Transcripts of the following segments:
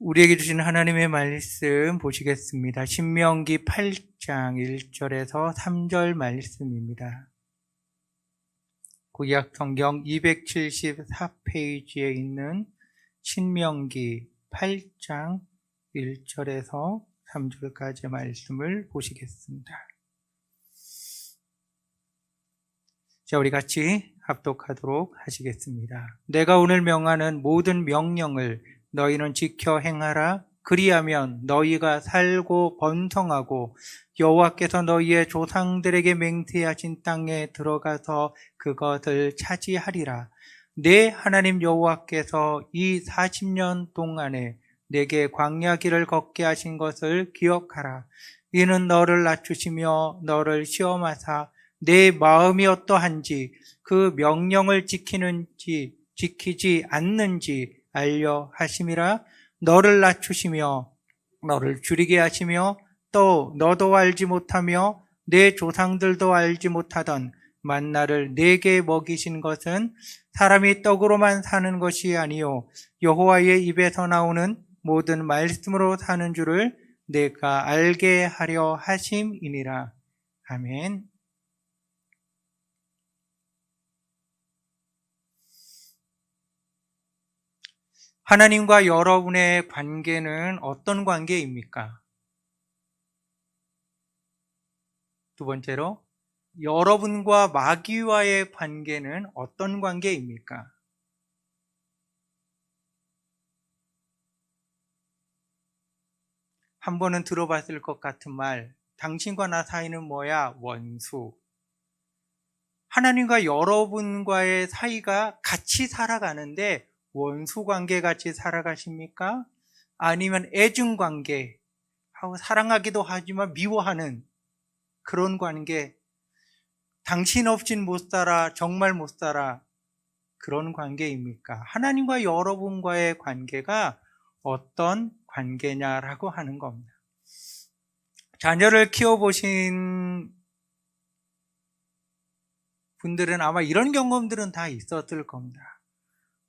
우리에게 주신 하나님의 말씀 보시겠습니다. 신명기 8장 1절에서 3절 말씀입니다. 구약 성경 274페이지에 있는 신명기 8장 1절에서 3절까지의 말씀을 보시겠습니다. 자, 우리 같이 합독하도록 하시겠습니다. 내가 오늘 명하는 모든 명령을 너희는 지켜 행하라. 그리하면 너희가 살고 번성하고 여호와께서 너희의 조상들에게 맹세하신 땅에 들어가서 그것을 차지하리라. 내 하나님 여호와께서 이 40년 동안에 내게 광야 길을 걷게 하신 것을 기억하라. 이는 너를 낮추시며 너를 시험하사 내 마음이 어떠한지 그 명령을 지키는지 지키지 않는지 알려 하심이라. 너를 낮추시며 너를 줄이게 하시며 또 너도 알지 못하며 내 조상들도 알지 못하던 만나를 내게 먹이신 것은 사람이 떡으로만 사는 것이 아니요 여호와의 입에서 나오는 모든 말씀으로 사는 줄을 내가 알게 하려 하심이니라. 아멘. 하나님과 여러분의 관계는 어떤 관계입니까? 두 번째로, 여러분과 마귀와의 관계는 어떤 관계입니까? 한 번은 들어봤을 것 같은 말, 당신과 나 사이는 뭐야? 원수. 하나님과 여러분과의 사이가 같이 살아가는데 원수 관계 같이 살아가십니까? 아니면 애증 관계, 하고 사랑하기도 하지만 미워하는 그런 관계, 당신 없인 못 살아, 정말 못 살아, 그런 관계입니까? 하나님과 여러분과의 관계가 어떤 관계냐라고 하는 겁니다. 자녀를 키워보신 분들은 아마 이런 경험들은 다 있었을 겁니다.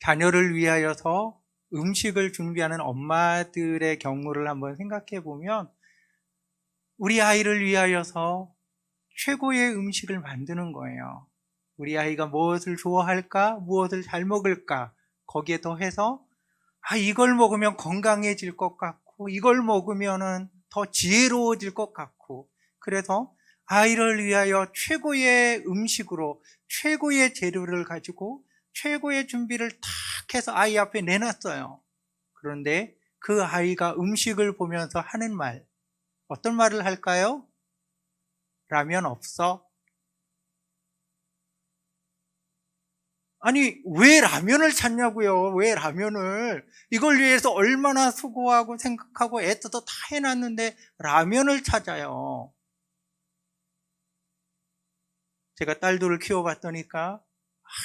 자녀를 위하여서 음식을 준비하는 엄마들의 경우를 한번 생각해 보면 우리 아이를 위하여서 최고의 음식을 만드는 거예요. 우리 아이가 무엇을 좋아할까? 무엇을 잘 먹을까? 거기에 더해서 이걸 먹으면 건강해질 것 같고 이걸 먹으면 더 지혜로워질 것 같고 그래서 아이를 위하여 최고의 음식으로 최고의 재료를 가지고 최고의 준비를 탁 해서 아이 앞에 내놨어요. 그런데 그 아이가 음식을 보면서 하는 말, 어떤 말을 할까요? 라면 없어? 아니, 왜 라면을 찾냐고요? 왜 라면을? 이걸 위해서 얼마나 수고하고 생각하고 애써서 다 해놨는데 라면을 찾아요. 제가 딸들을 키워봤더니까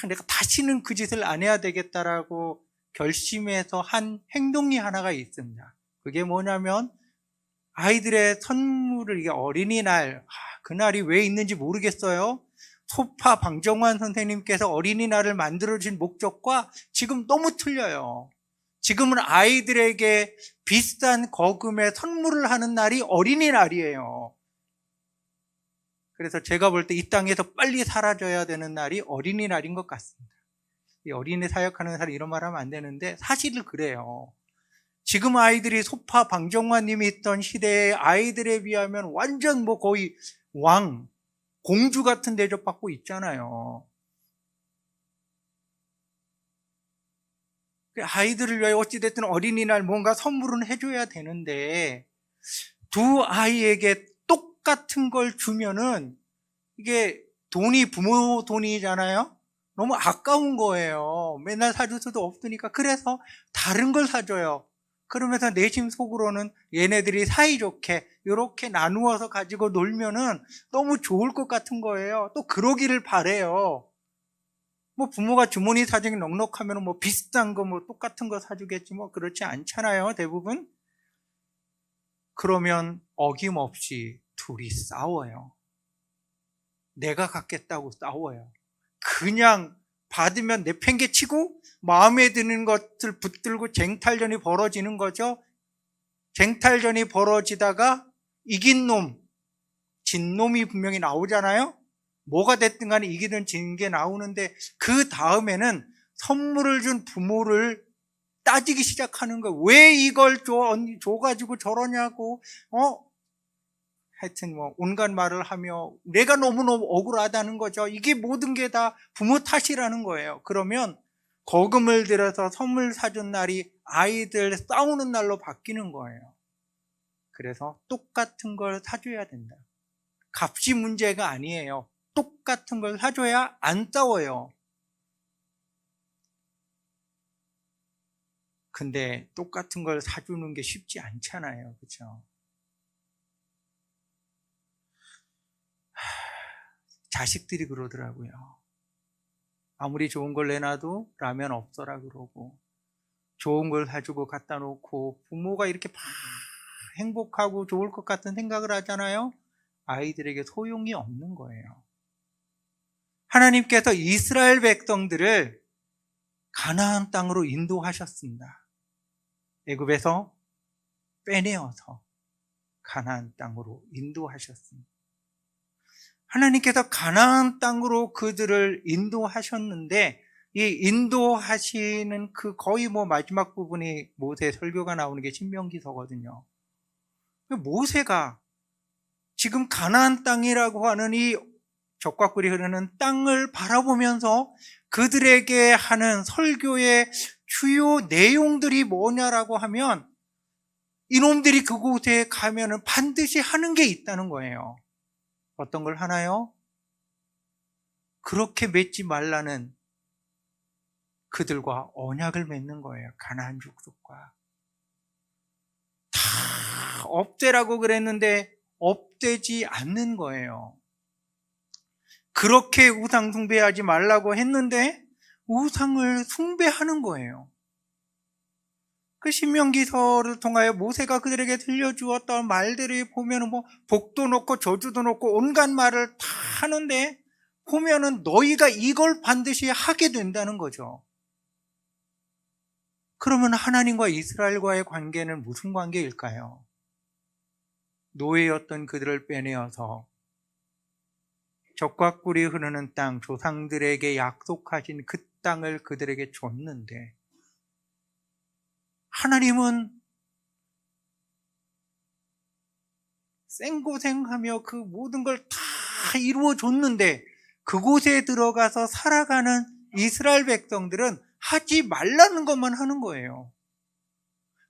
내가 다시는 그 짓을 안 해야 되겠다라고 결심해서 한 행동이 하나가 있습니다. 그게 뭐냐면 아이들의 선물을, 이게 어린이날, 그날이 왜 있는지 모르겠어요. 소파 방정환 선생님께서 어린이날을 만들어진 목적과 지금 너무 틀려요. 지금은 아이들에게 비싼 거금의 선물을 하는 날이 어린이날이에요. 그래서 제가 볼 때 이 땅에서 빨리 사라져야 되는 날이 어린이날인 것 같습니다. 이 어린이 사역하는 사람이 이런 말 하면 안 되는데 사실은 그래요. 지금 아이들이 소파 방정환님이 있던 시대의 아이들에 비하면 완전 거의 왕, 공주 같은 대접받고 있잖아요. 아이들을 위하여 어찌됐든 어린이날 뭔가 선물은 해줘야 되는데 두 아이에게 똑같은 걸 주면은 이게 돈이 부모 돈이잖아요. 너무 아까운 거예요. 맨날 사줄 수도 없으니까. 그래서 다른 걸 사줘요. 그러면서 내심 속으로는 얘네들이 사이좋게 이렇게 나누어서 가지고 놀면은 너무 좋을 것 같은 거예요. 또 그러기를 바래요. 부모가 주머니 사정이 넉넉하면 비슷한 거 똑같은 거 사주겠지 그렇지 않잖아요, 대부분. 그러면 어김없이 둘이 싸워요. 내가 갖겠다고 싸워요. 그냥 받으면 내팽개치고 마음에 드는 것을 붙들고 쟁탈전이 벌어지는 거죠. 쟁탈전이 벌어지다가 이긴 놈, 진 놈이 분명히 나오잖아요. 뭐가 됐든 간에 이기든 진 게 나오는데 그 다음에는 선물을 준 부모를 따지기 시작하는 거예요. 왜 이걸 줘가지고 저러냐고, 하여튼 온갖 말을 하며 내가 너무너무 억울하다는 거죠. 이게 모든 게 다 부모 탓이라는 거예요. 그러면 거금을 들여서 선물 사준 날이 아이들 싸우는 날로 바뀌는 거예요. 그래서 똑같은 걸 사줘야 된다. 값이 문제가 아니에요. 똑같은 걸 사줘야 안 싸워요. 근데 똑같은 걸 사주는 게 쉽지 않잖아요. 그렇죠? 자식들이 그러더라고요. 아무리 좋은 걸 내놔도 라면 없어라 그러고, 좋은 걸 사주고 갖다 놓고 부모가 이렇게 막 행복하고 좋을 것 같은 생각을 하잖아요. 아이들에게 소용이 없는 거예요. 하나님께서 이스라엘 백성들을 가나안 땅으로 인도하셨습니다. 애굽에서 빼내어서 가나안 땅으로 인도하셨습니다. 하나님께서 가나안 땅으로 그들을 인도하셨는데, 이 인도하시는 그 거의 마지막 부분이 모세 설교가 나오는 게 신명기서거든요. 모세가 지금 가나안 땅이라고 하는 이 젖과 꿀이 흐르는 땅을 바라보면서 그들에게 하는 설교의 주요 내용들이 뭐냐라고 하면, 이놈들이 그곳에 가면은 반드시 하는 게 있다는 거예요. 어떤 걸 하나요? 그렇게 맺지 말라는 그들과 언약을 맺는 거예요. 가나안 족속과. 다 업되라고 그랬는데 업되지 않는 거예요. 그렇게 우상 숭배하지 말라고 했는데 우상을 숭배하는 거예요. 그 신명기서를 통하여 모세가 그들에게 들려주었던 말들을 보면은 복도 놓고 저주도 놓고 온갖 말을 다 하는데, 보면은 너희가 이걸 반드시 하게 된다는 거죠. 그러면 하나님과 이스라엘과의 관계는 무슨 관계일까요? 노예였던 그들을 빼내어서 젖과 꿀이 흐르는 땅, 조상들에게 약속하신 그 땅을 그들에게 줬는데, 하나님은 생고생하며 그 모든 걸 다 이루어 줬는데, 그곳에 들어가서 살아가는 이스라엘 백성들은 하지 말라는 것만 하는 거예요.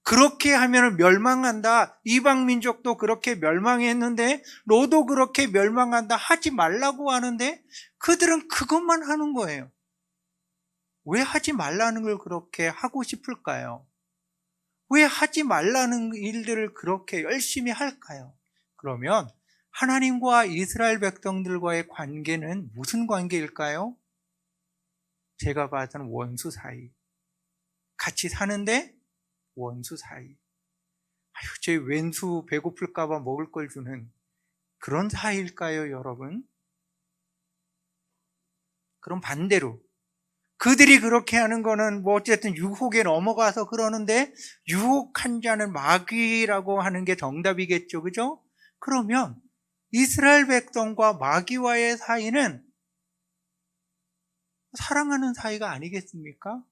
그렇게 하면 멸망한다. 이방 민족도 그렇게 멸망했는데 너도 그렇게 멸망한다. 하지 말라고 하는데 그들은 그것만 하는 거예요. 왜 하지 말라는 걸 그렇게 하고 싶을까요? 왜 하지 말라는 일들을 그렇게 열심히 할까요? 그러면 하나님과 이스라엘 백성들과의 관계는 무슨 관계일까요? 제가 봐서는 원수 사이. 같이 사는데 원수 사이. 아유, 제 왼수 배고플까봐 먹을 걸 주는 그런 사이일까요, 여러분? 그럼 반대로 그들이 그렇게 하는 거는 어쨌든 유혹에 넘어가서 그러는데, 유혹한 자는 마귀라고 하는 게 정답이겠죠, 그죠? 그러면 이스라엘 백성과 마귀와의 사이는 사랑하는 사이가 아니겠습니까?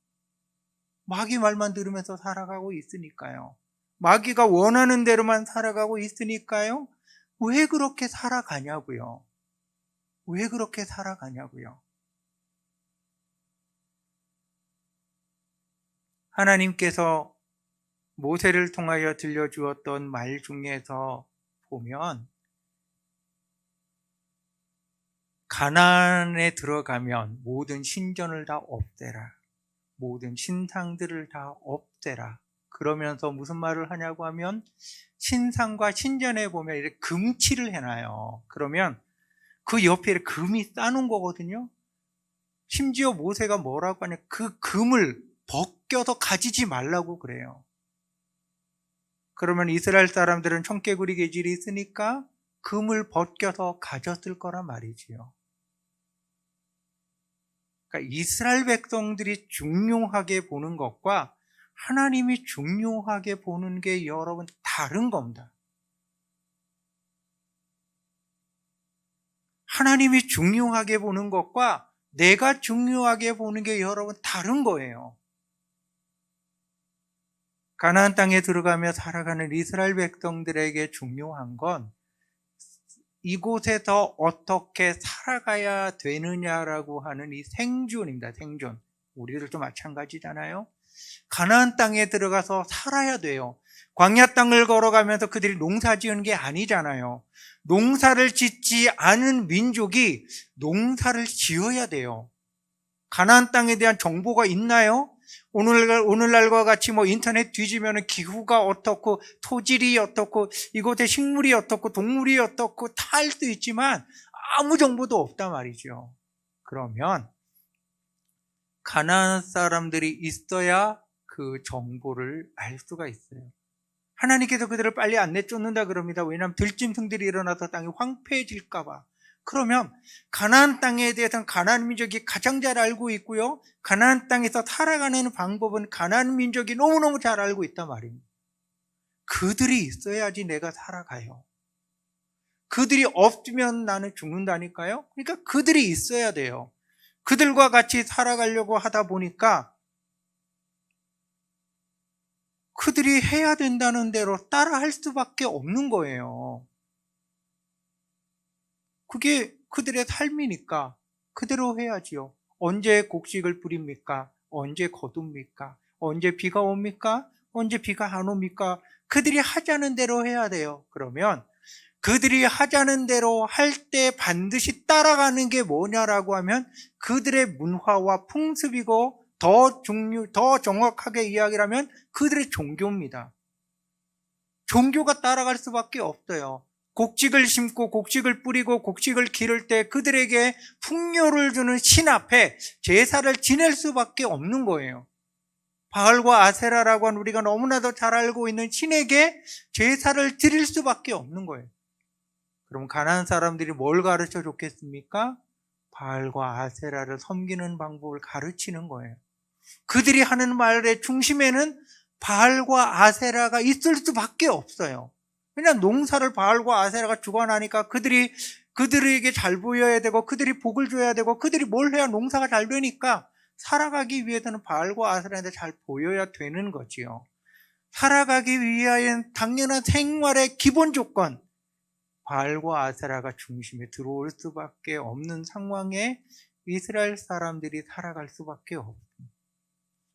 마귀 말만 들으면서 살아가고 있으니까요. 마귀가 원하는 대로만 살아가고 있으니까요. 왜 그렇게 살아가냐고요? 왜 그렇게 살아가냐고요? 하나님께서 모세를 통하여 들려주었던 말 중에서 보면, 가나안에 들어가면 모든 신전을 다 없애라, 모든 신상들을 다 없애라. 그러면서 무슨 말을 하냐고 하면, 신상과 신전에 보면 이렇게 금칠을 해놔요. 그러면 그 옆에 금이 싸놓은 거거든요. 심지어 모세가 뭐라고 하냐, 그 금을 벗겨서 가지지 말라고 그래요. 그러면 이스라엘 사람들은 청개구리 계질이 있으니까 금을 벗겨서 가졌을 거란 말이지요. 그러니까 이스라엘 백성들이 중요하게 보는 것과 하나님이 중요하게 보는 게 여러분 다른 겁니다. 하나님이 중요하게 보는 것과 내가 중요하게 보는 게 여러분 다른 거예요. 가나안 땅에 들어가며 살아가는 이스라엘 백성들에게 중요한 건 이곳에서 어떻게 살아가야 되느냐라고 하는 이 생존입니다. 생존. 우리들도 마찬가지잖아요. 가나안 땅에 들어가서 살아야 돼요. 광야 땅을 걸어가면서 그들이 농사 지은 게 아니잖아요. 농사를 짓지 않은 민족이 농사를 지어야 돼요. 가나안 땅에 대한 정보가 있나요? 오늘날과 같이 인터넷 뒤지면 기후가 어떻고 토질이 어떻고 이곳의 식물이 어떻고 동물이 어떻고 다 알 수 있지만 아무 정보도 없단 말이죠. 그러면 가나안 사람들이 있어야 그 정보를 알 수가 있어요. 하나님께서 그들을 빨리 안 내쫓는다 그럽니다. 왜냐하면 들짐승들이 일어나서 땅이 황폐해질까 봐. 그러면 가나안 땅에 대해서는 가나안 민족이 가장 잘 알고 있고요. 가나안 땅에서 살아가는 방법은 가나안 민족이 너무너무 잘 알고 있단 말입니다. 그들이 있어야지 내가 살아가요. 그들이 없으면 나는 죽는다니까요. 그러니까 그들이 있어야 돼요. 그들과 같이 살아가려고 하다 보니까 그들이 해야 된다는 대로 따라 할 수밖에 없는 거예요. 그게 그들의 삶이니까 그대로 해야지요. 언제 곡식을 뿌립니까? 언제 거둡니까? 언제 비가 옵니까? 언제 비가 안 옵니까? 그들이 하자는 대로 해야 돼요. 그러면 그들이 하자는 대로 할 때 반드시 따라가는 게 뭐냐라고 하면 그들의 문화와 풍습이고 더 정확하게 이야기를 하면 그들의 종교입니다. 종교가 따라갈 수밖에 없어요. 곡식을 심고 곡식을 뿌리고 곡식을 기를 때 그들에게 풍요를 주는 신 앞에 제사를 지낼 수밖에 없는 거예요. 바알과 아세라라고 하는 우리가 너무나도 잘 알고 있는 신에게 제사를 드릴 수밖에 없는 거예요. 그럼 가나안 사람들이 뭘 가르쳐 줬겠습니까? 바알과 아세라를 섬기는 방법을 가르치는 거예요. 그들이 하는 말의 중심에는 바알과 아세라가 있을 수밖에 없어요. 왜냐하면 농사를 바알과 아세라가 주관하니까 그들에게 잘 보여야 되고 그들이 복을 줘야 되고 그들이 뭘 해야 농사가 잘 되니까 살아가기 위해서는 바알과 아세라한테 잘 보여야 되는 거지요. 살아가기 위하여는 당연한 생활의 기본 조건, 바알과 아세라가 중심에 들어올 수밖에 없는 상황에 이스라엘 사람들이 살아갈 수밖에 없습니다.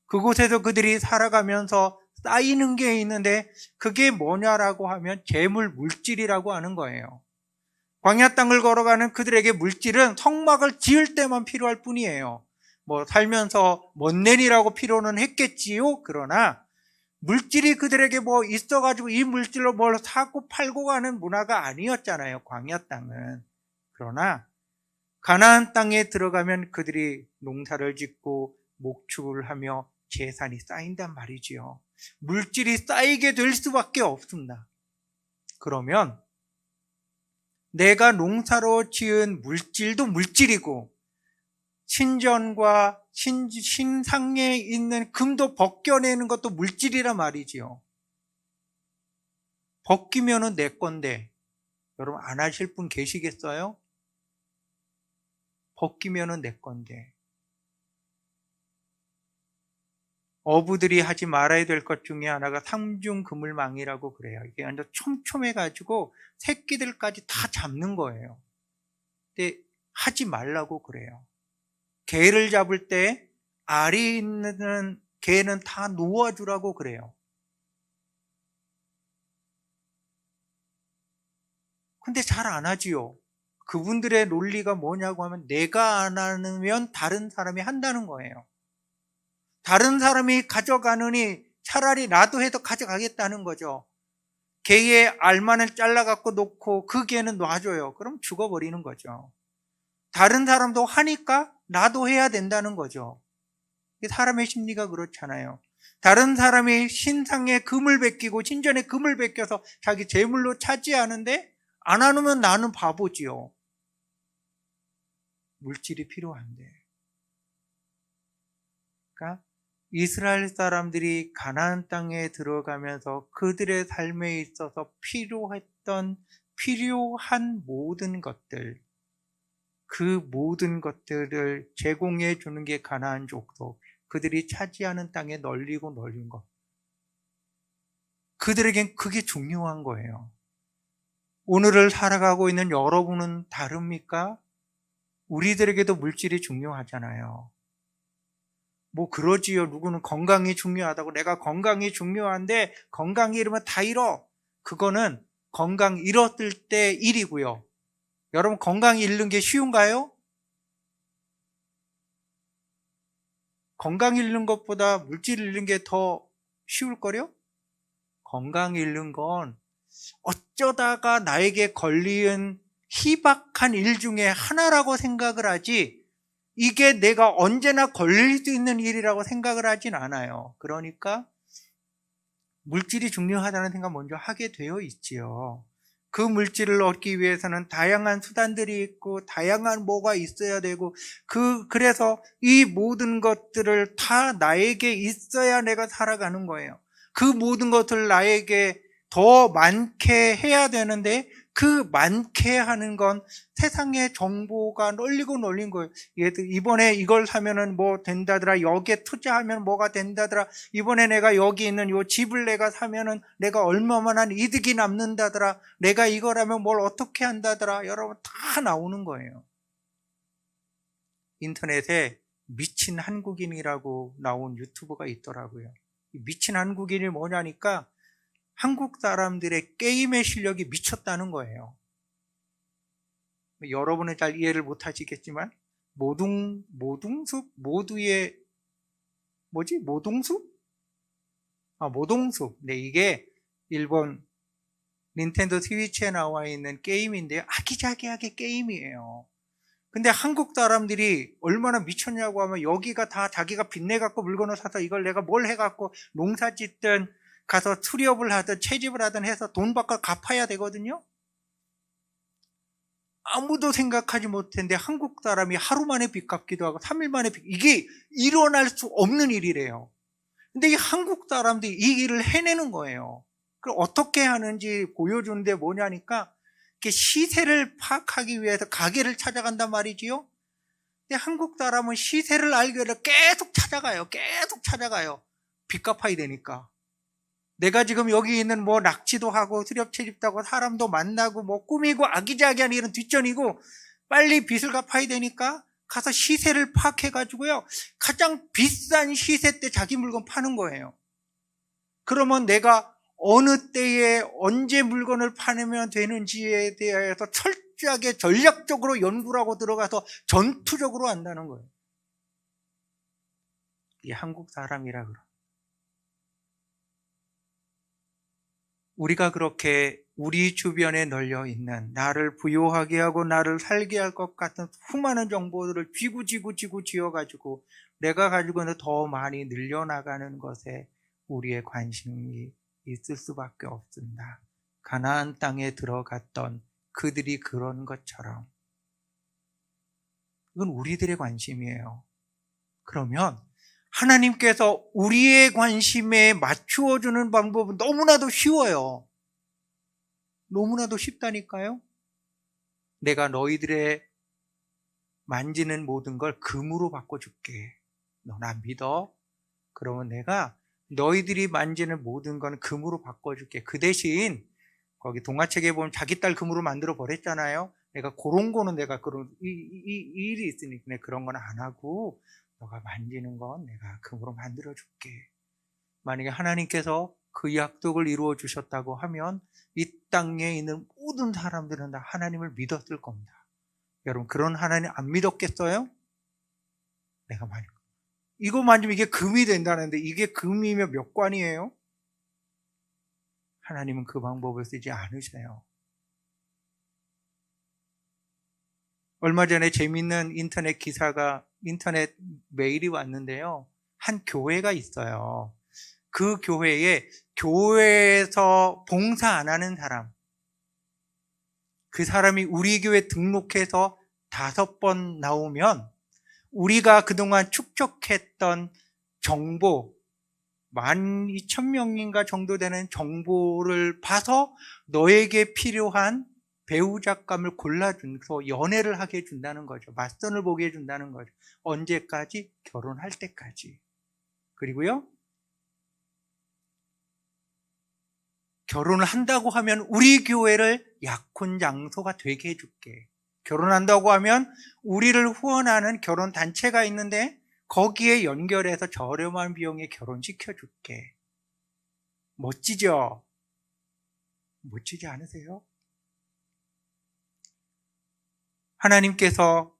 그곳에서 그들이 살아가면서 쌓이는 게 있는데 그게 뭐냐라고 하면 재물, 물질이라고 하는 거예요. 광야 땅을 걸어가는 그들에게 물질은 성막을 지을 때만 필요할 뿐이에요. 살면서 못내리라고 필요는 했겠지요. 그러나 물질이 그들에게 있어가지고 이 물질로 뭘 사고 팔고 가는 문화가 아니었잖아요. 광야 땅은. 그러나 가나안 땅에 들어가면 그들이 농사를 짓고 목축을 하며 재산이 쌓인단 말이지요. 물질이 쌓이게 될 수밖에 없습니다. 그러면 내가 농사로 지은 물질도 물질이고 신전과 신상에 있는 금도 벗겨내는 것도 물질이란 말이지요. 벗기면은 내 건데 여러분 안 하실 분 계시겠어요? 벗기면은 내 건데. 어부들이 하지 말아야 될 것 중에 하나가 삼중그물망이라고 그래요. 이게 완전 촘촘해가지고 새끼들까지 다 잡는 거예요. 근데 하지 말라고 그래요. 개를 잡을 때 알이 있는 개는 다 놓아주라고 그래요. 근데 잘 안 하지요. 그분들의 논리가 뭐냐고 하면 내가 안 하면 다른 사람이 한다는 거예요. 다른 사람이 가져가느니 차라리 나도 해도 가져가겠다는 거죠. 개의 알만을 잘라갖고 놓고 그 개는 놔줘요. 그럼 죽어버리는 거죠. 다른 사람도 하니까 나도 해야 된다는 거죠. 사람의 심리가 그렇잖아요. 다른 사람이 신상에 금을 베끼고 신전에 금을 베껴서 자기 재물로 차지하는데 안 하면 나는 바보지요. 물질이 필요한데. 그러니까 이스라엘 사람들이 가나안 땅에 들어가면서 그들의 삶에 있어서 필요한 모든 것들, 그 모든 것들을 제공해 주는 게 가나안 족속, 그들이 차지하는 땅에 널리고 널린 것. 그들에겐 그게 중요한 거예요. 오늘을 살아가고 있는 여러분은 다릅니까? 우리들에게도 물질이 중요하잖아요. 뭐 그러지요. 누구는 건강이 중요하다고. 내가 건강이 중요한데 건강이 이러면 다 잃어. 그거는 건강 잃었을 때 일이고요. 여러분, 건강 잃는 게 쉬운가요? 건강 잃는 것보다 물질 잃는 게 더 쉬울걸요? 건강 잃는 건 어쩌다가 나에게 걸리는 희박한 일 중에 하나라고 생각을 하지, 이게 내가 언제나 걸릴 수 있는 일이라고 생각을 하진 않아요. 그러니까 물질이 중요하다는 생각 먼저 하게 되어 있지요. 그 물질을 얻기 위해서는 다양한 수단들이 있고 다양한 뭐가 있어야 되고, 그래서 이 모든 것들을 다 나에게 있어야 내가 살아가는 거예요. 그 모든 것을 나에게 더 많게 해야 되는데, 그 많게 하는 건 세상의 정보가 널리고 널린 거예요. 이번에 이걸 사면은 뭐 된다더라, 여기에 투자하면 뭐가 된다더라, 이번에 내가 여기 있는 요 집을 내가 사면은 내가 얼마만한 이득이 남는다더라, 내가 이걸 하면 뭘 어떻게 한다더라, 여러분 다 나오는 거예요. 인터넷에 미친 한국인이라고 나온 유튜브가 있더라고요. 미친 한국인이 뭐냐니까 한국 사람들의 게임의 실력이 미쳤다는 거예요. 여러분은 잘 이해를 못 하시겠지만, 모둥숲? 모동숲? 모동숲. 네, 이게 일본 닌텐도 스위치에 나와 있는 게임인데요. 아기자기하게 게임이에요. 근데 한국 사람들이 얼마나 미쳤냐고 하면, 여기가 다 자기가 빚내갖고 물건을 사서 이걸 내가 뭘 해갖고 농사 짓든 가서 수렵을 하든 채집을 하든 해서 돈 받고 갚아야 되거든요. 아무도 생각하지 못했는데 한국 사람이 하루 만에 빚 갚기도 하고 3일 만에 이게 일어날 수 없는 일이래요. 근데 이 한국 사람들이 이 일을 해내는 거예요. 그럼 어떻게 하는지 보여주는데 뭐냐니까, 시세를 파악하기 위해서 가게를 찾아간단 말이지요. 근데 한국 사람은 시세를 알기 위해서 계속 찾아가요. 빚 갚아야 되니까. 내가 지금 여기 있는 뭐 낙지도 하고 수렵 채집도 하고 사람도 만나고 뭐 꾸미고 아기자기한 일은 뒷전이고, 빨리 빚을 갚아야 되니까 가서 시세를 파악해가지고요, 가장 비싼 시세 때 자기 물건 파는 거예요. 그러면 내가 어느 때에 언제 물건을 파면 되는지에 대해서 철저하게 전략적으로 연구를 하고 들어가서 전투적으로 한다는 거예요. 이게 한국 사람이라 그러. 우리가 그렇게 우리 주변에 널려 있는 나를 부유하게 하고 나를 살게 할 것 같은 수많은 정보들을 쥐고 지어가지고 내가 가지고 있는 더 많이 늘려나가는 것에 우리의 관심이 있을 수밖에 없습니다. 가나안 땅에 들어갔던 그들이 그런 것처럼 이건 우리들의 관심이에요. 그러면 하나님께서 우리의 관심에 맞추어주는 방법은 너무나도 쉬워요. 너무나도 쉽다니까요. 내가 너희들의 만지는 모든 걸 금으로 바꿔줄게. 너 나 믿어? 그러면 내가 너희들이 만지는 모든 건 금으로 바꿔줄게. 그 대신 거기 동화책에 보면 자기 딸 금으로 만들어 버렸잖아요. 내가 그런 거는 내가 그런 일이 있으니까 내가 그런 건 안 하고 너가 만지는 건 내가 금으로 만들어 줄게. 만약에 하나님께서 그 약속을 이루어 주셨다고 하면 이 땅에 있는 모든 사람들은 다 하나님을 믿었을 겁니다. 여러분, 그런 하나님 안 믿었겠어요? 내가 말이야, 이거 만지면 이게 금이 된다는데 이게 금이면 몇 관이에요? 하나님은 그 방법을 쓰지 않으세요. 얼마 전에 재밌는 인터넷 메일이 왔는데요. 한 교회가 있어요. 그 교회에서 봉사 안 하는 사람, 그 사람이 우리 교회 등록해서 5번 나오면 우리가 그동안 축적했던 정보, 12,000명인가 정도 되는 정보를 봐서 너에게 필요한 배우자감을 골라줘서 연애를 하게 해준다는 거죠. 맞선을 보게 해준다는 거죠. 언제까지? 결혼할 때까지. 그리고요, 결혼을 한다고 하면 우리 교회를 약혼 장소가 되게 해줄게. 결혼한다고 하면 우리를 후원하는 결혼 단체가 있는데 거기에 연결해서 저렴한 비용에 결혼시켜줄게. 멋지죠? 멋지지 않으세요? 하나님께서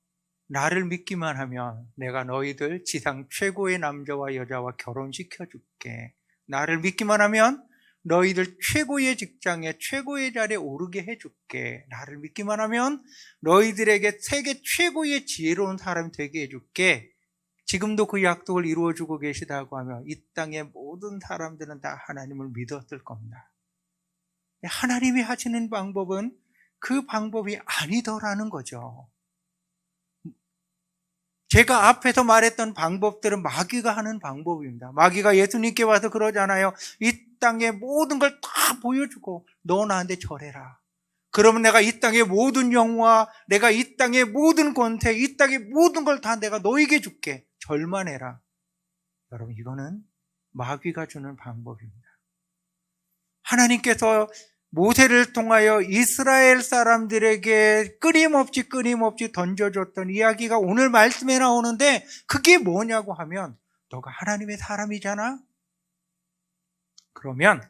나를 믿기만 하면 내가 너희들 지상 최고의 남자와 여자와 결혼시켜줄게. 나를 믿기만 하면 너희들 최고의 직장에 최고의 자리에 오르게 해줄게. 나를 믿기만 하면 너희들에게 세계 최고의 지혜로운 사람이 되게 해줄게. 지금도 그 약속을 이루어주고 계시다고 하면 이 땅의 모든 사람들은 다 하나님을 믿었을 겁니다. 하나님이 하시는 방법은 그 방법이 아니더라는 거죠. 제가 앞에서 말했던 방법들은 마귀가 하는 방법입니다. 마귀가 예수님께 와서 그러잖아요. 이 땅의 모든 걸 다 보여주고 너 나한테 절해라. 그러면 내가 이 땅의 모든 영화, 내가 이 땅의 모든 권세, 이 땅의 모든 걸 다 내가 너에게 줄게. 절만 해라. 여러분, 이거는 마귀가 주는 방법입니다. 하나님께서 모세를 통하여 이스라엘 사람들에게 끊임없이 던져줬던 이야기가 오늘 말씀에 나오는데 그게 뭐냐고 하면 너가 하나님의 사람이잖아? 그러면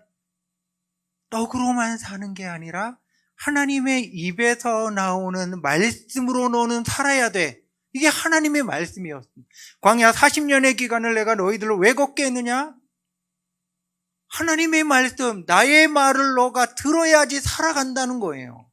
떡으로만 사는 게 아니라 하나님의 입에서 나오는 말씀으로 너는 살아야 돼. 이게 하나님의 말씀이었습니다. 광야 40년의 기간을 내가 너희들을 왜 걷게 했느냐? 하나님의 말씀, 나의 말을 너가 들어야지 살아간다는 거예요.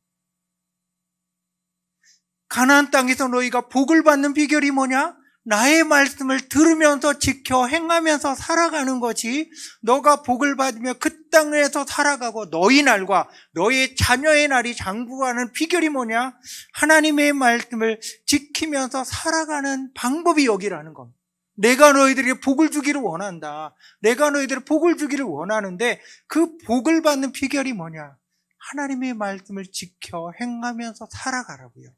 가나안 땅에서 너희가 복을 받는 비결이 뭐냐? 나의 말씀을 들으면서 지켜 행하면서 살아가는 것이 너가 복을 받으며 그 땅에서 살아가고 너희 날과 너희 자녀의 날이 장구하는 비결이 뭐냐? 하나님의 말씀을 지키면서 살아가는 방법이 여기라는 겁니다. 내가 너희들에게 복을 주기를 원한다. 내가 너희들에게 복을 주기를 원하는데 그 복을 받는 비결이 뭐냐? 하나님의 말씀을 지켜 행하면서 살아가라고요.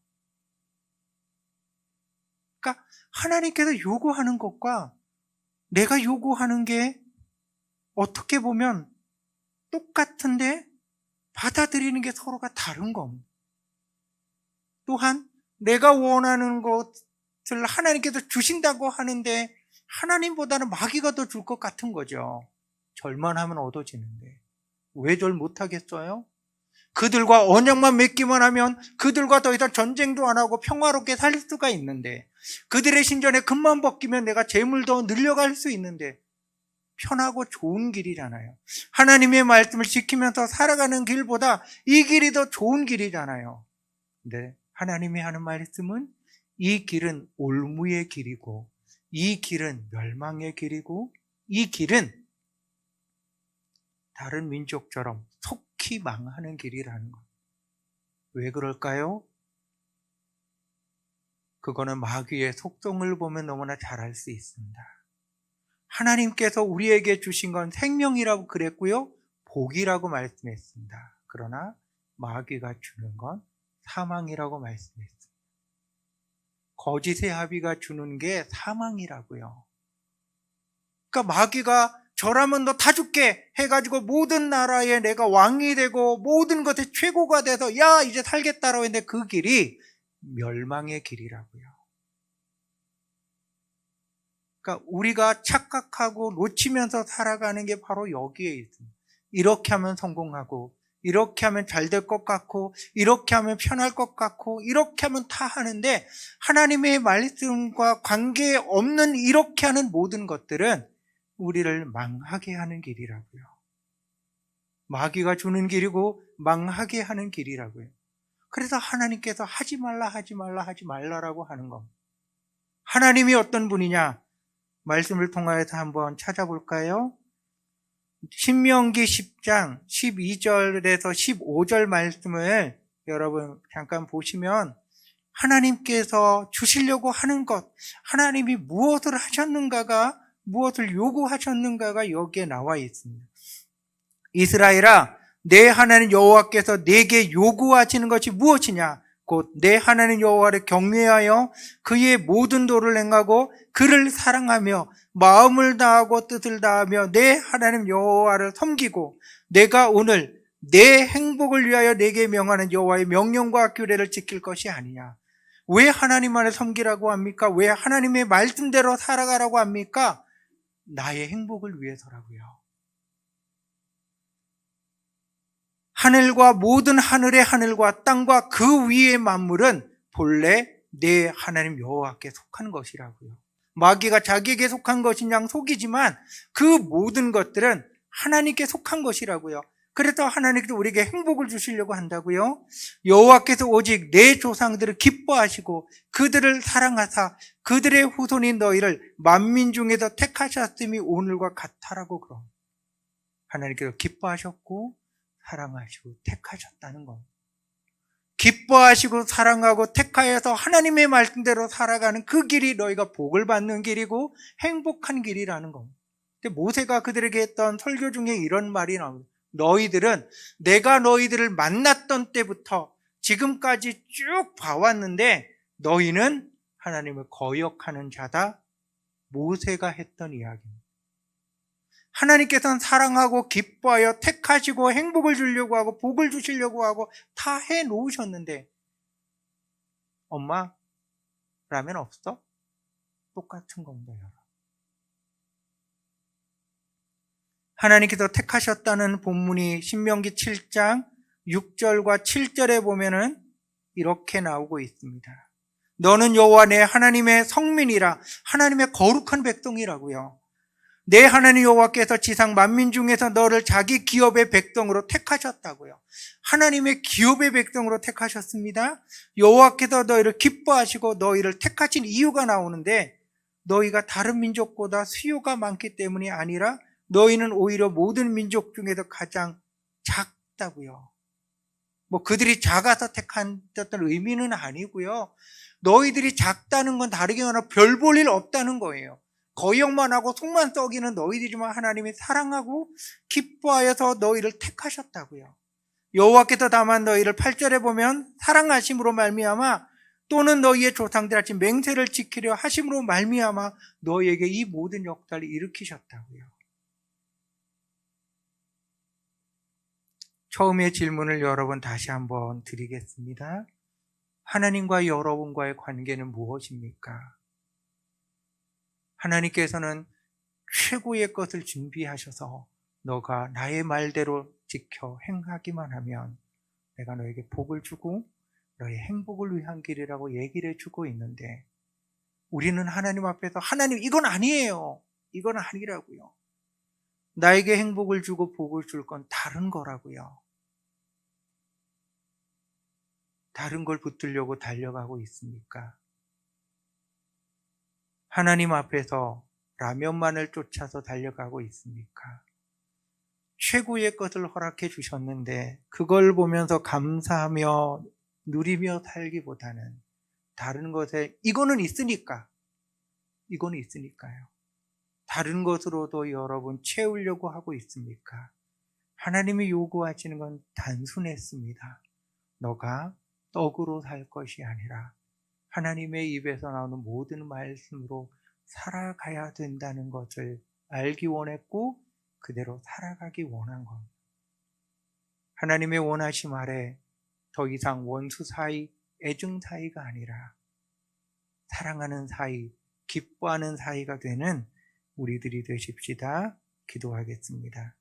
그러니까 하나님께서 요구하는 것과 내가 요구하는 게 어떻게 보면 똑같은데 받아들이는 게 서로가 다른 겁니다. 또한 내가 원하는 것을 하나님께서 주신다고 하는데 하나님보다는 마귀가 더 줄 것 같은 거죠. 절만 하면 얻어지는데 왜 절 못하겠어요? 그들과 언약만 맺기만 하면 그들과 더 이상 전쟁도 안 하고 평화롭게 살 수가 있는데 그들의 신전에 금만 벗기면 내가 재물 더 늘려갈 수 있는데 편하고 좋은 길이잖아요. 하나님의 말씀을 지키면서 살아가는 길보다 이 길이 더 좋은 길이잖아요. 근데 하나님이 하는 말씀은 이 길은 올무의 길이고 이 길은 멸망의 길이고 이 길은 다른 민족처럼 속히 망하는 길이라는 것. 왜 그럴까요? 그거는 마귀의 속성을 보면 너무나 잘 알 수 있습니다. 하나님께서 우리에게 주신 건 생명이라고 그랬고요, 복이라고 말씀했습니다. 그러나 마귀가 주는 건 사망이라고 말씀했습니다. 거짓의 합의가 주는 게 사망이라고요. 그러니까 마귀가 저라면 너 다 줄게 해가지고 모든 나라에 내가 왕이 되고 모든 것에 최고가 돼서 야 이제 살겠다라고 했는데 그 길이 멸망의 길이라고요. 그러니까 우리가 착각하고 놓치면서 살아가는 게 바로 여기에 있습니다. 이렇게 하면 성공하고 이렇게 하면 잘 될 것 같고 이렇게 하면 편할 것 같고 이렇게 하면 다 하는데 하나님의 말씀과 관계없는 이렇게 하는 모든 것들은 우리를 망하게 하는 길이라고요. 마귀가 주는 길이고 망하게 하는 길이라고요. 그래서 하나님께서 하지 말라라고 하는 겁니다. 하나님이 어떤 분이냐? 말씀을 통하여서 한번 찾아볼까요? 신명기 10장 12절에서 15절 말씀을 여러분 잠깐 보시면 하나님께서 주시려고 하는 것, 하나님이 무엇을 하셨는가가 무엇을 요구하셨는가가 여기에 나와 있습니다. 이스라엘아, 내 하나님 여호와께서 내게 요구하시는 것이 무엇이냐? 곧 내 하나님 여호와를 경외하여 그의 모든 도를 행하고 그를 사랑하며 마음을 다하고 뜻을 다하며 내 하나님 여호와를 섬기고 내가 오늘 내 행복을 위하여 내게 명하는 여호와의 명령과 규례를 지킬 것이 아니냐. 왜 하나님만을 섬기라고 합니까? 왜 하나님의 말씀대로 살아가라고 합니까? 나의 행복을 위해서라고요. 하늘과 모든 하늘의 하늘과 땅과 그 위의 만물은 본래 내 하나님 여호와께 속한 것이라고요. 마귀가 자기에게 속한 것인 양 속이지만 그 모든 것들은 하나님께 속한 것이라고요. 그래서 하나님께서 우리에게 행복을 주시려고 한다고요. 여호와께서 오직 내 조상들을 기뻐하시고 그들을 사랑하사 그들의 후손인 너희를 만민 중에서 택하셨음이 오늘과 같다라고 그럼 하나님께서 기뻐하셨고 사랑하시고 택하셨다는 겁니다. 기뻐하시고 사랑하고 택하여서 하나님의 말씀대로 살아가는 그 길이 너희가 복을 받는 길이고 행복한 길이라는 겁니다. 근데 모세가 그들에게 했던 설교 중에 이런 말이 나옵니다. 너희들은 내가 너희들을 만났던 때부터 지금까지 쭉 봐왔는데 너희는 하나님을 거역하는 자다. 모세가 했던 이야기입니다. 하나님께서는 사랑하고 기뻐하여 택하시고 행복을 주려고 하고 복을 주시려고 하고 다 해놓으셨는데 엄마 라면 없어? 똑같은 겁니다. 여러분. 하나님께서 택하셨다는 본문이 신명기 7장 6절과 7절에 보면은 이렇게 나오고 있습니다. 너는 여호와 내 하나님의 성민이라 하나님의 거룩한 백성이라고요. 내 하나님 여호와께서 지상 만민 중에서 너를 자기 기업의 백성으로 택하셨다고요. 하나님의 기업의 백성으로 택하셨습니다. 여호와께서 너희를 기뻐하시고 너희를 택하신 이유가 나오는데 너희가 다른 민족보다 수요가 많기 때문이 아니라 너희는 오히려 모든 민족 중에서 가장 작다고요. 뭐 그들이 작아서 택한다는 의미는 아니고요. 너희들이 작다는 건 다르게 말하면 별 볼 일 없다는 거예요. 거역만 하고 속만 썩이는 너희들이지만 하나님이 사랑하고 기뻐하여서 너희를 택하셨다고요. 여호와께서 다만 너희를 8절에 보면 사랑하심으로 말미암아 또는 너희의 조상들 하신 맹세를 지키려 하심으로 말미암아 너희에게 이 모든 역사를 일으키셨다고요. 처음의 질문을 여러 번 다시 한번 드리겠습니다. 하나님과 여러분과의 관계는 무엇입니까? 하나님께서는 최고의 것을 준비하셔서 너가 나의 말대로 지켜 행하기만 하면 내가 너에게 복을 주고 너의 행복을 위한 길이라고 얘기를 해주고 있는데 우리는 하나님 앞에서 하나님 이건 아니에요. 이건 아니라고요. 나에게 행복을 주고 복을 줄 건 다른 거라고요. 다른 걸 붙들려고 달려가고 있습니까? 하나님 앞에서 라면만을 쫓아서 달려가고 있습니까? 최고의 것을 허락해 주셨는데 그걸 보면서 감사하며 누리며 살기보다는 다른 것에 이거는 있으니까요. 다른 것으로도 여러분 채우려고 하고 있습니까? 하나님이 요구하시는 건 단순했습니다. 너가 떡으로 살 것이 아니라 하나님의 입에서 나오는 모든 말씀으로 살아가야 된다는 것을 알기 원했고 그대로 살아가기 원한 겁니다. 하나님의 원하심 아래 더 이상 원수 사이, 애증 사이가 아니라 사랑하는 사이, 기뻐하는 사이가 되는 우리들이 되십시다. 기도하겠습니다.